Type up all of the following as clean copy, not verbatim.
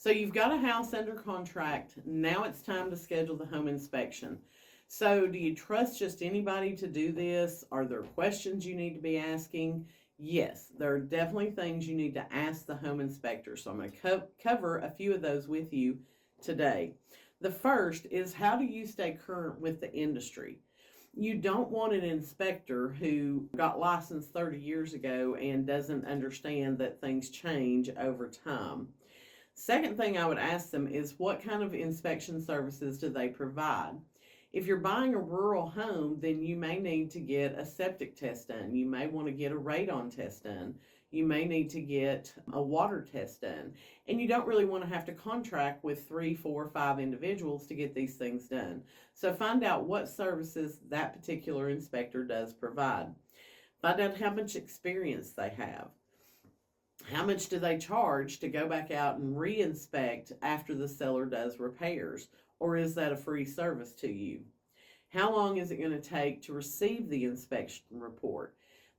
So you've got a house under contract. Now it's time to schedule the home inspection. So do you trust just anybody to do this? Are there questions you need to be asking? Yes, there are definitely things you need to ask the home inspector. So I'm going to cover a few of those with you today. The first is, how do you stay current with the industry? You don't want an inspector who got licensed 30 years ago and doesn't understand that things change over time. Second thing I would ask them is, what kind of inspection services do they provide? If you're buying a rural home, then you may need to get a septic test done. You may want to get a radon test done. You may need to get a water test done. And you don't really want to have to contract with 3, 4, 5 individuals to get these things done. So find out what services that particular inspector does provide. Find out how much experience they have. How much do they charge to go back out and re-inspect after the seller does repairs? Or is that a free service to you? How long is it going to take to receive the inspection report?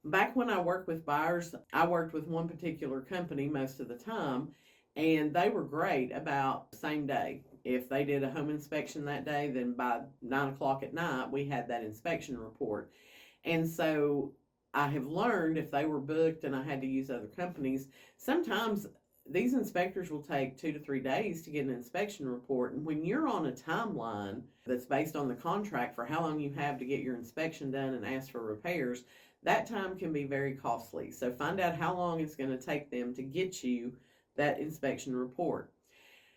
Back when I worked with buyers, I worked with one particular company most of the time, and they were great about the same day. If they did a home inspection that day, then by 9 o'clock at night, we had that inspection report. And so I have learned, if they were booked and I had to use other companies, sometimes these inspectors will take 2 to 3 days to get an inspection report. And when you're on a timeline that's based on the contract for how long you have to get your inspection done and ask for repairs, that time can be very costly. So find out how long it's going to take them to get you that inspection report.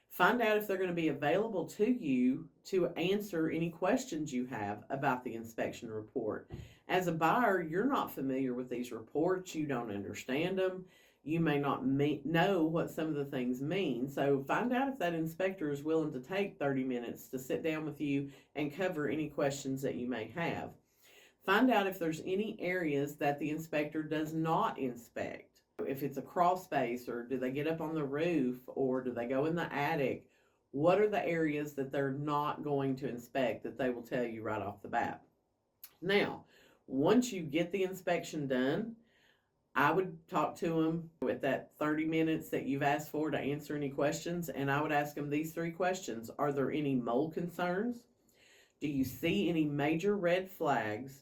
Find out if they're going to be available to you to answer any questions you have about the inspection report. As a buyer, you're not familiar with these reports. You don't understand them. You may not know what some of the things mean. So find out if that inspector is willing to take 30 minutes to sit down with you and cover any questions that you may have. Find out if there's any areas that the inspector does not inspect. If it's a crawl space, or do they get up on the roof, or do they go in the attic? What are the areas that they're not going to inspect that they will tell you right off the bat? Now, once you get the inspection done, I would talk to them with that 30 minutes that you've asked for to answer any questions, and I would ask them these 3 questions. Are there any mold concerns? Do you see any major red flags?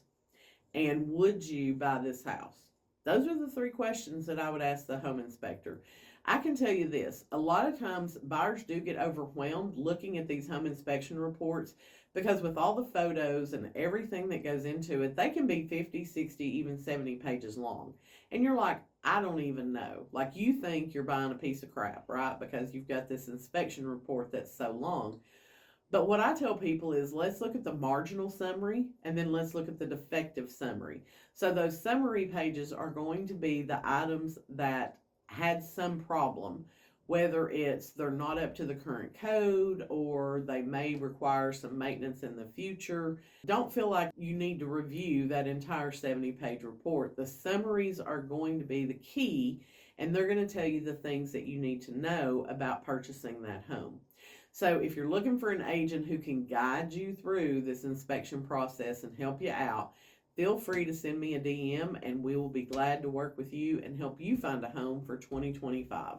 And would you buy this house? Those are the 3 questions that I would ask the home inspector. I can tell you this, a lot of times buyers do get overwhelmed looking at these home inspection reports, because with all the photos and everything that goes into it, they can be 50, 60, even 70 pages long. And you're like, I don't even know. Like, you think you're buying a piece of crap, right? Because you've got this inspection report that's so long. But what I tell people is, let's look at the marginal summary, and then let's look at the defective summary. So those summary pages are going to be the items that had some problem, whether it's they're not up to the current code, or they may require some maintenance in the future. Don't feel like you need to review that entire 70-page report. The summaries are going to be the key, and they're going to tell you the things that you need to know about purchasing that home. So if you're looking for an agent who can guide you through this inspection process and help you out, feel free to send me a DM, and we will be glad to work with you and help you find a home for 2025.